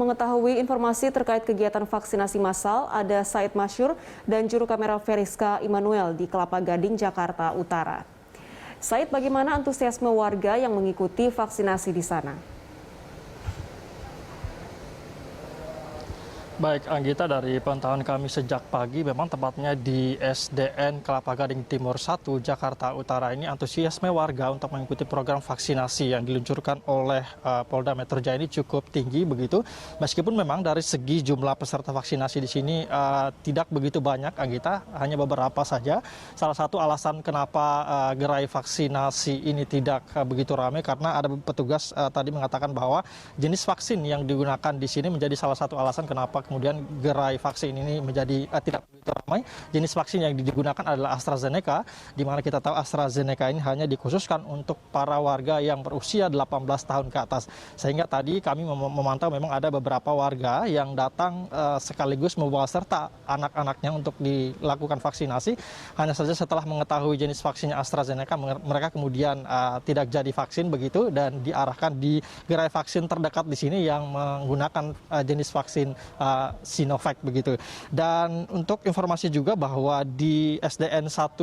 Mengetahui informasi terkait kegiatan vaksinasi massal, ada Said Masyur dan juru kamera Veriska Immanuel di Kelapa Gading, Jakarta Utara. Said, bagaimana antusiasme warga yang mengikuti vaksinasi di sana? Baik, Anggita, dari pantauan kami sejak pagi, memang tepatnya di SDN Kelapa Gading Timur 1, Jakarta Utara ini antusiasme warga untuk mengikuti program vaksinasi yang diluncurkan oleh Polda Metro Jaya ini cukup tinggi begitu. Meskipun memang dari segi jumlah peserta vaksinasi di sini tidak begitu banyak, Anggita, hanya beberapa saja. Salah satu alasan kenapa gerai vaksinasi ini tidak begitu ramai karena ada petugas tadi mengatakan bahwa jenis vaksin yang digunakan di sini menjadi salah satu alasan kenapa kemudian gerai vaksin ini menjadi tidak begitu ramai. Jenis vaksin yang digunakan adalah AstraZeneca, di mana kita tahu AstraZeneca ini hanya dikhususkan untuk para warga yang berusia 18 tahun ke atas. Sehingga tadi kami memantau memang ada beberapa warga yang datang sekaligus membawa serta anak-anaknya untuk dilakukan vaksinasi. Hanya saja setelah mengetahui jenis vaksinnya AstraZeneca, mereka kemudian tidak jadi vaksin begitu dan diarahkan di gerai vaksin terdekat di sini yang menggunakan jenis vaksin Sinovac begitu. Dan untuk informasi juga bahwa di SDN 1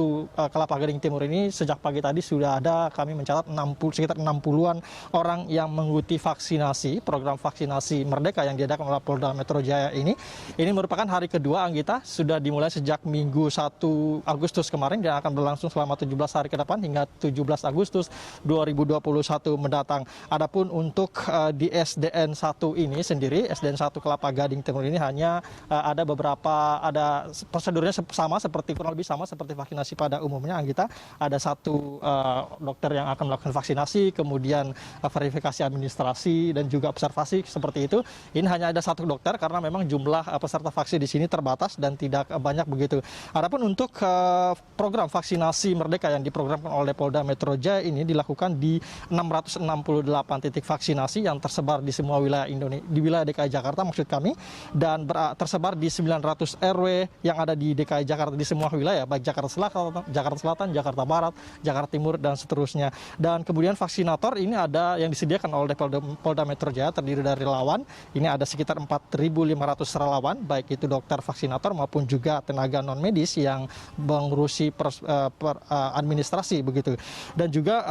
Kelapa Gading Timur ini sejak pagi tadi sudah ada, kami mencatat sekitar 60-an orang yang mengikuti vaksinasi, program vaksinasi Merdeka yang diadakan oleh Polda Metro Jaya ini. Ini merupakan hari kedua, Anggita, sudah dimulai sejak Minggu 1 Agustus kemarin dan akan berlangsung selama 17 hari ke depan hingga 17 Agustus 2021 mendatang. Adapun untuk di SDN 1 ini sendiri, SDN 1 Kelapa Gading Timur ini hanya ada beberapa, ada prosedurnya kurang lebih sama seperti vaksinasi pada umumnya, Anggita. Ada satu dokter yang akan melakukan vaksinasi, kemudian verifikasi administrasi dan juga observasi seperti itu. Ini hanya ada satu dokter karena memang jumlah peserta vaksin di sini terbatas dan tidak banyak begitu. Adapun untuk program vaksinasi Merdeka yang diprogramkan oleh Polda Metro Jaya ini dilakukan di 668 titik vaksinasi yang tersebar di semua wilayah Indonesia, di wilayah DKI Jakarta maksud kami, dan tersebar di 900 RW yang ada di DKI Jakarta di semua wilayah, baik Jakarta Selatan, Jakarta Barat, Jakarta Timur, dan seterusnya. Dan kemudian vaksinator ini ada yang disediakan oleh Polda Metro Jaya, terdiri dari relawan. Ini ada sekitar 4.500 relawan, baik itu dokter vaksinator maupun juga tenaga non-medis yang mengurusi administrasi begitu. Dan juga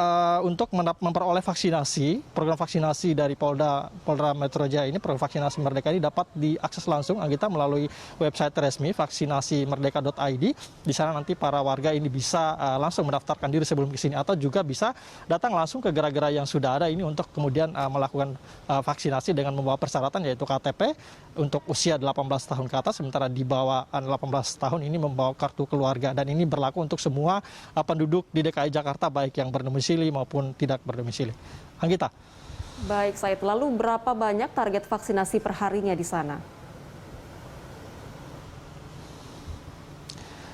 untuk memperoleh vaksinasi, program vaksinasi dari Polda Metro Jaya ini, program vaksinasi Merdeka ini dapat diakses langsung, Anggita, melalui website resmi vaksinasimerdeka.id. Di sana nanti para warga ini bisa langsung mendaftarkan diri sebelum ke sini atau juga bisa datang langsung ke gerai-gerai yang sudah ada ini untuk kemudian melakukan vaksinasi dengan membawa persyaratan yaitu KTP untuk usia 18 tahun ke atas, sementara di bawah 18 tahun ini membawa kartu keluarga, dan ini berlaku untuk semua penduduk di DKI Jakarta baik yang berdomisili maupun tidak berdomisili. Anggita. Baik, Said. Lalu berapa banyak target vaksinasi perharinya di sana?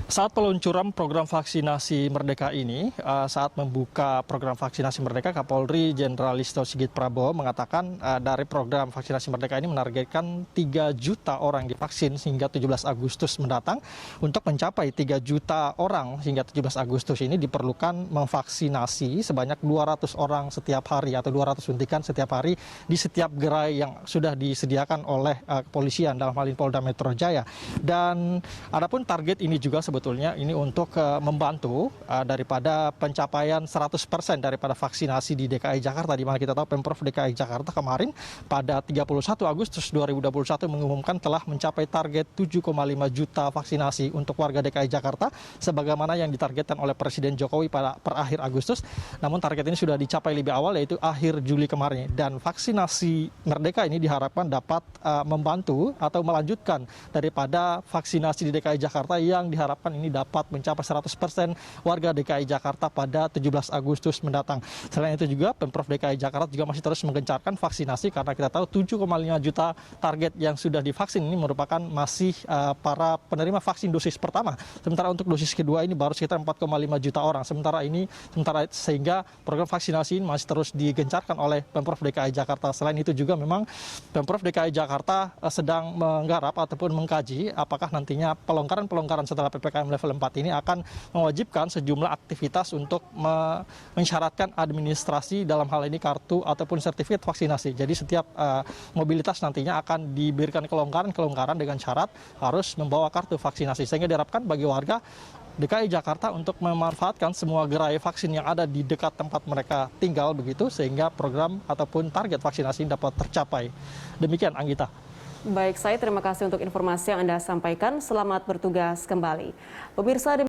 Saat peluncuran program vaksinasi Merdeka ini, saat membuka program vaksinasi Merdeka, Kapolri Jenderal Listio Sigit Prabowo mengatakan dari program vaksinasi Merdeka ini menargetkan 3 juta orang divaksin hingga 17 Agustus mendatang. Untuk mencapai 3 juta orang hingga 17 Agustus ini diperlukan memvaksinasi sebanyak 200 orang setiap hari atau 200 suntikan setiap hari di setiap gerai yang sudah disediakan oleh kepolisian, dalam hal ini Polda Metro Jaya. Dan adapun target ini juga sebetulnya ini untuk membantu daripada pencapaian 100% daripada vaksinasi di DKI Jakarta, di mana kita tahu Pemprov DKI Jakarta kemarin pada 31 Agustus 2021 mengumumkan telah mencapai target 7,5 juta vaksinasi untuk warga DKI Jakarta sebagaimana yang ditargetkan oleh Presiden Jokowi per akhir Agustus. Namun target ini sudah dicapai lebih awal, yaitu akhir Juli kemarin, dan vaksinasi Merdeka ini diharapkan dapat membantu atau melanjutkan daripada vaksinasi di DKI Jakarta yang diharapkan ini dapat mencapai 100% warga DKI Jakarta pada 17 Agustus mendatang. Selain itu juga Pemprov DKI Jakarta juga masih terus menggencarkan vaksinasi karena kita tahu 7,5 juta target yang sudah divaksin ini merupakan masih para penerima vaksin dosis pertama. Sementara untuk dosis kedua ini baru sekitar 4,5 juta orang. Sehingga program vaksinasi ini masih terus digencarkan oleh Pemprov DKI Jakarta. Selain itu juga memang Pemprov DKI Jakarta sedang menggarap ataupun mengkaji apakah nantinya pelonggaran setelah PPKM PPKM level 4 ini akan mewajibkan sejumlah aktivitas untuk mensyaratkan administrasi dalam hal ini kartu ataupun sertifikat vaksinasi. Jadi setiap mobilitas nantinya akan diberikan kelonggaran dengan syarat harus membawa kartu vaksinasi. Sehingga diharapkan bagi warga DKI Jakarta untuk memanfaatkan semua gerai vaksin yang ada di dekat tempat mereka tinggal begitu, sehingga program ataupun target vaksinasi dapat tercapai. Demikian, Anggita. Baik, saya terima kasih untuk informasi yang Anda sampaikan. Selamat bertugas kembali. Pemirsa,